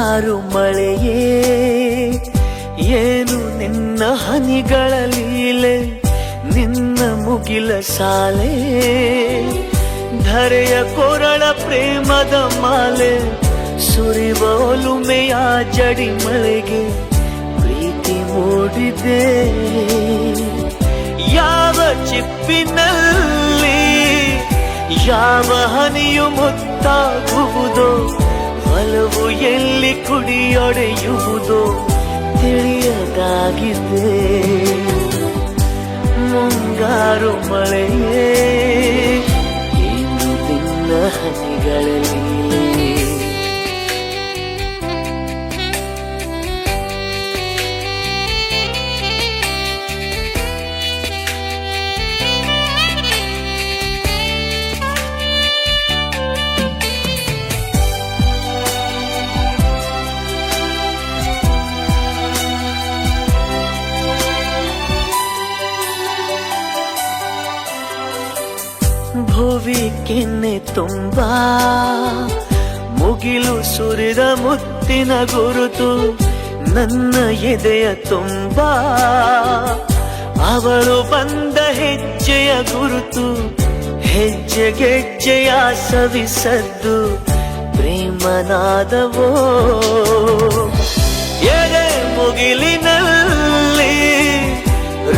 ಮುಂಗಾರು ಮಳೆಯೇ ಏನು ನಿನ್ನ ಹನಿಗಳ ಲೀಲೆ, ನಿನ್ನ ಮುಗಿಲ ಸಾಲೆ ಧರೆಯ ಕೊರಳ ಪ್ರೇಮದ ಮಾಲೆ, ಸುರಿವ ಒಲುಮೆಯ ಜಡಿ ಮಳೆಗೆ ಪ್ರೀತಿ ಮೂಡಿದೆ. ಯಾವ ಚಿಪ್ಪಿನಲ್ಲಿ ಯಾವ ಹನಿಯು ಮುತ್ತಾಗುವುದೋ, ಒಲವು ಎಲ್ಲಿ ಕುಡಿಯೊಡೆಯುವುದೋ ತಿಳಿಯದಾಗಿದೆ. ಮುಂಗಾರು ಮಳೆಯೇ ಏನು ನಿನ್ನ ಹನಿಗಳಲ್ಲಿ. ಭುವಿ ಕೆನ್ನೆ ತುಂಬಾ ಮುಗಿಲು ಸುರಿದ ಮುತ್ತಿನ ಗುರುತು, ನನ್ನ ಎದೆಯ ತುಂಬಾ ಅವಳು ಬಂದ ಹೆಜ್ಜೆಯ ಗುರುತು. ಹೆಜ್ಜೆಗೆಜ್ಜೆಯ ಸವಿಸದ್ದು ಪ್ರೇಮನಾದವೋ, ಎದೆ ಮುಗಿಲಿನಲ್ಲಿ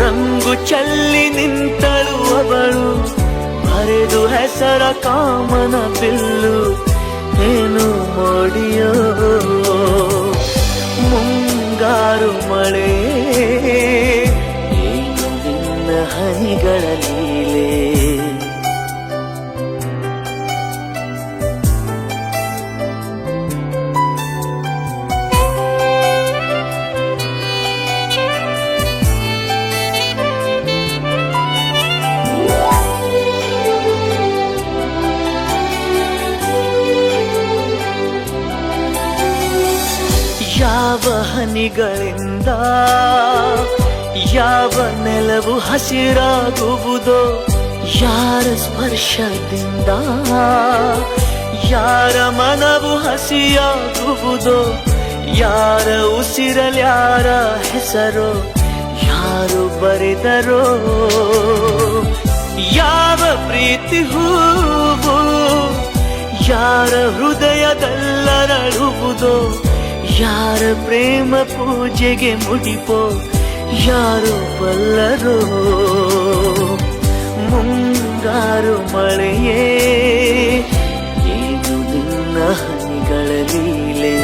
ರಂಗು ಚಲ್ಲಿ ನಿಂತಳು ಅವಳು, ಹರಿದು ಹೆಸರ ಕಾಮನ ಬಿಲ್ಲು ಏನು ಮೋಡಿಯೋ. ಮುಂಗಾರು ಮಳೆ ಏನು ನಿನ್ನ ಹನಿಗಳ ಲೀಲೆ. ಯಾವ ಹನಿಗಳಿಂದ ಯಾವ ನೆಲವು ಹಸಿರಾಗುವುದೋ, ಯಾರ ಸ್ಪರ್ಶದಿಂದ ಯಾರ ಮನವು ಹಸಿಯಾಗುವುದೋ, ಯಾರ ಉಸಿರಲ್ಯಾರ ಹೆಸರೋ ಯಾರು ಬರೆದರೋ. ಯಾವ ಪ್ರೀತಿ ಹೂವು ಯಾರ ಹೃದಯದಲ್ಲರಳುವುದೋ, ಯಾರ ಪ್ರೇಮ ಪೂಜೆಗೆ ಮುಡಿಪೋ ಯಾರು ಬಲ್ಲರೋ. ಮುಂಗಾರು ಮಳೆಯೇ ಏನು ನಿನ್ನ ಹನಿಗಳ ಲೀಲೆ.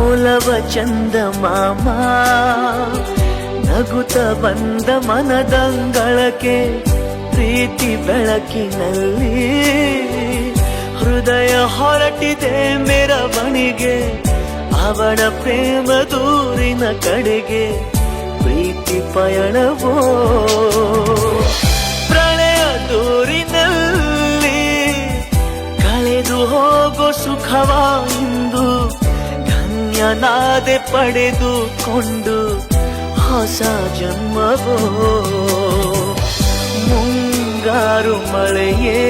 ಒಲವ ಚಂದ ಮಾಮ ನಗುತ್ತ ಬಂದ ಮನದಂಗಳಕ್ಕೆ, ಪ್ರೀತಿ ಬೆಳಕಿನಲ್ಲಿ ಹೃದಯ ಹೊರಟಿದೆ ಮೆರವಣಿಗೆ. ಅವಳ ಪ್ರೇಮ ದೂರಿನ ಕಡೆಗೆ ಪ್ರೀತಿ ಪಯಣವೋ, ಪ್ರಳಯ ದೂರಿನಲ್ಲಿ ಕಳೆದು ಹೋಗೋ ಸುಖವ ಇಂದು ನಾದೆ ಪಡೆದುಕೊಂಡು ಹೊಸ ಜನ್ಮವೋ. ಮುಂಗಾರು ಮಳೆಯೇ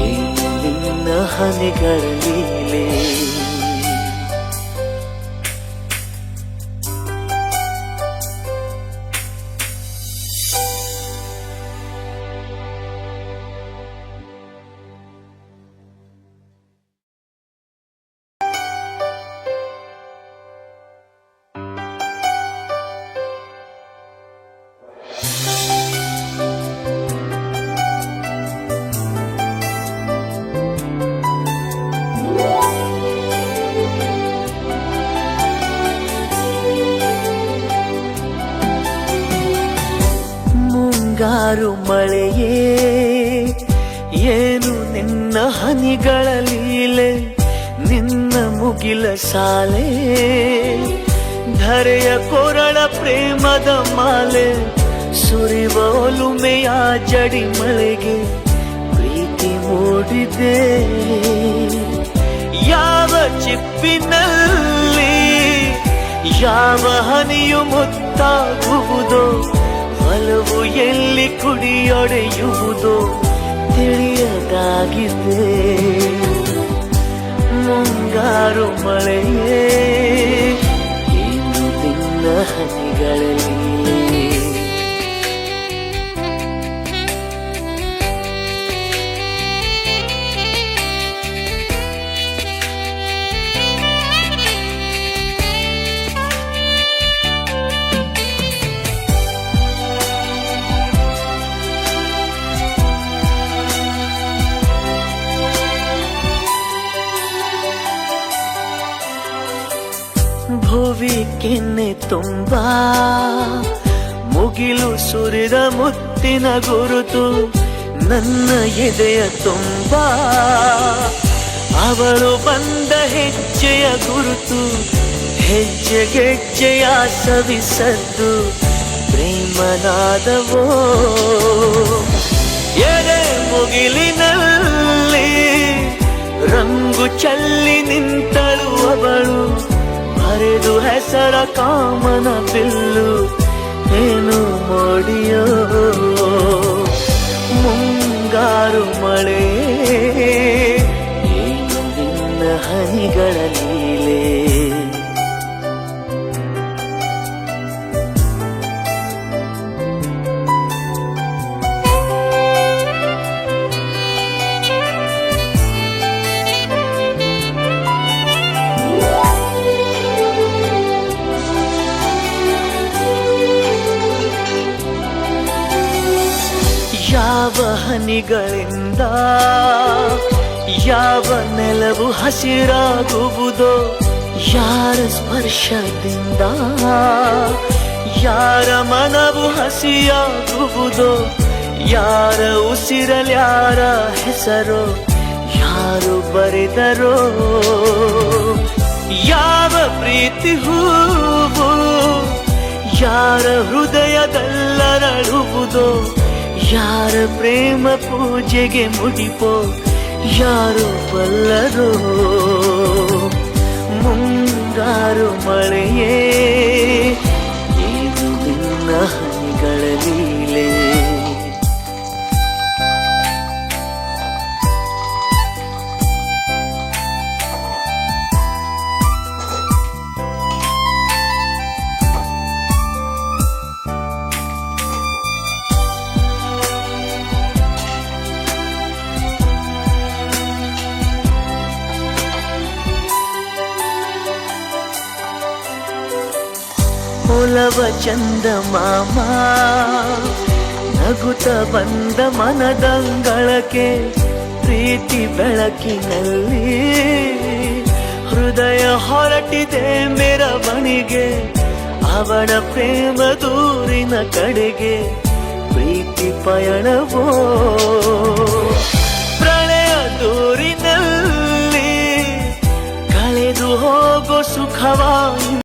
ಏನು ನಿನ್ನ ಹನಿಗಳ ಲೀಲೆ. ಮುಂಗಾರು ಮಳೆಯೇ ಏನು ನಿನ್ನ ಹನಿಗಳ ಲೀಲೆ, ನಿನ್ನ ಮುಗಿಲ ಸಾಲೆ ಧರೆಯ ಕೊರಳ ಪ್ರೇಮದ ಮಾಲೆ ಸುರಿವ ಒಲುಮೆಯ ಜಡಿ ಮಳೆಗೆ ಪ್ರೀತಿ ಮೂಡಿದೆ. ಯಾವ ಚಿಪ್ಪಿನಲ್ಲಿ ಯಾವ ಹನಿಯು ಮುತ್ತಾಗುವುದೋ, ಒಲವು ಎಲ್ಲಿ ಕುಡಿಯೊಡೆಯುವುದೋ ತಿಳಿಯದಾಗಿದೆ. ಮುಂಗಾರು ಮಳೆಯೇ ಏನು ನಿನ್ನ ಹನಿಗಳಲ್ಲಿ. ಭುವಿ ಕೆನ್ನೆ ತುಂಬಾ ಮುಗಿಲು ಸುರಿದ ಮುತ್ತಿನ ಗುರುತು, ನನ್ನ ಎದೆಯ ತುಂಬಾ ಅವಳು ಬಂದ ಹೆಜ್ಜೆಯ ಗುರುತು. ಹೆಜ್ಜೆಗೆಜ್ಜೆಯ ಸವಿಸದ್ದು ಪ್ರೇಮನಾದವೋ, ಎದೆ ಮುಗಿಲಿನಲ್ಲಿ ರಂಗು ಚಲ್ಲಿ ನಿಂತಳು ಅವಳು. ಹರಿದು ಹೆಸರ ಕಾಮನ ಬಿಲ್ಲು ಏನು ಮೋಡಿಯೋ. ಮುಂಗಾರು ಮಳೆ ಏನು ನಿನ್ನ ಹನಿಗಳ ಲೀಲೆ. ಯಾವ ಹನಿಗಳಿಂದ ಯಾವ ನೆಲವು ಹಸಿರಾಗುವುದೋ, ಯಾರ ಸ್ಪರ್ಶದಿಂದ ಯಾರ ಮನವು ಹಸಿಯಾಗುವುದೋ, ಯಾರ ಉಸಿರಲ್ಯಾರ ಹೆಸರೋ ಯಾರು ಬರೆದರೋ. ಯಾವ ಪ್ರೀತಿ ಹೂವು ಯಾರ ಹೃದಯದಲ್ಲರಳುವುದೋ, ಯಾರ ಪ್ರೇಮ ಪೂಜೆಗೆ ಮುಡಿಪೋ ಯಾರು ಬಲ್ಲರೋ. ಮುಂಗಾರು ಮಳೆಯೇ ಏನು ನಿನ್ನ ಹನಿಗಳ ಲೀಲೆ. ಒಲವ ಚಂದ ಮಾಮ ನಗುತ್ತ ಬಂದ ಮನದಂಗಳಕ್ಕೆ, ಪ್ರೀತಿ ಬೆಳಕಿನಲ್ಲಿ ಹೃದಯ ಹೊರಟಿದೆ ಮೆರವಣಿಗೆ. ಅವನ ಪ್ರೇಮ ದೂರಿನ ಕಡೆಗೆ ಪ್ರೀತಿ ಪಯಣವೋ, ಪ್ರಳಯ ದೂರಿನಲ್ಲಿ ಕಳೆದು ಹೋಗೋ ಸುಖವಾ.